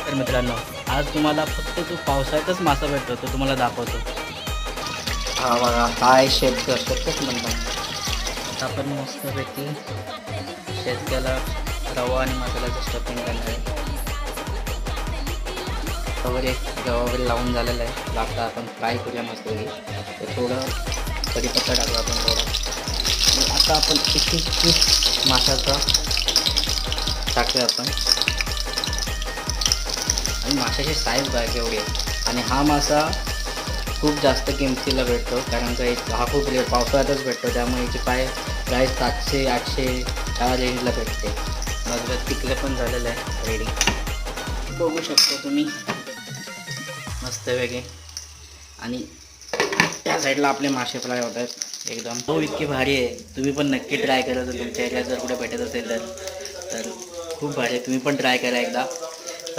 तर मित्रांनो, आज तुम्हाला फक्त जो पावसाळ्यातच मासा भेटतो तो तुम्हाला दाखवतो. हा बघा काय शेतकच म्हणतात. आता आपण मस्तपैकी शेतक्याला रवा आणि मसाल्याचं स्टफिंग करणार आहे. वगैरे रवा वगैरे लावून झालेलं आहे. आता आपण फ्राय करूया मस्तपैकी. तर थोडं कढीपत्ता टाकू आपण थोडा. आणि आता आपण एक पीस माशाचा टाकूया आपण. आणि माशाची साईज बघा केवढी आहे. आणि हा मासा खूप जास्त किमतीला भेटतो, कारण का हा खूप पावसाळ्यातच भेटतो, त्यामुळे याची प्राईस 700-800 या रेंजला भेटते. मग तिकडे पण झालेलं आहे रेडी, बघू शकतो तुम्ही मस्त वेगळे. आणि त्या साईडला आपले मासे फ्राय होत आहेत एकदम. तो इतकी भारी आहे, तुम्ही पण नक्की ट्राय करा. जर तुमच्या एरियात जर कुठे भेटत असेल तर खूप भारी आहे. तुम्ही पण ट्राय करा एकदा.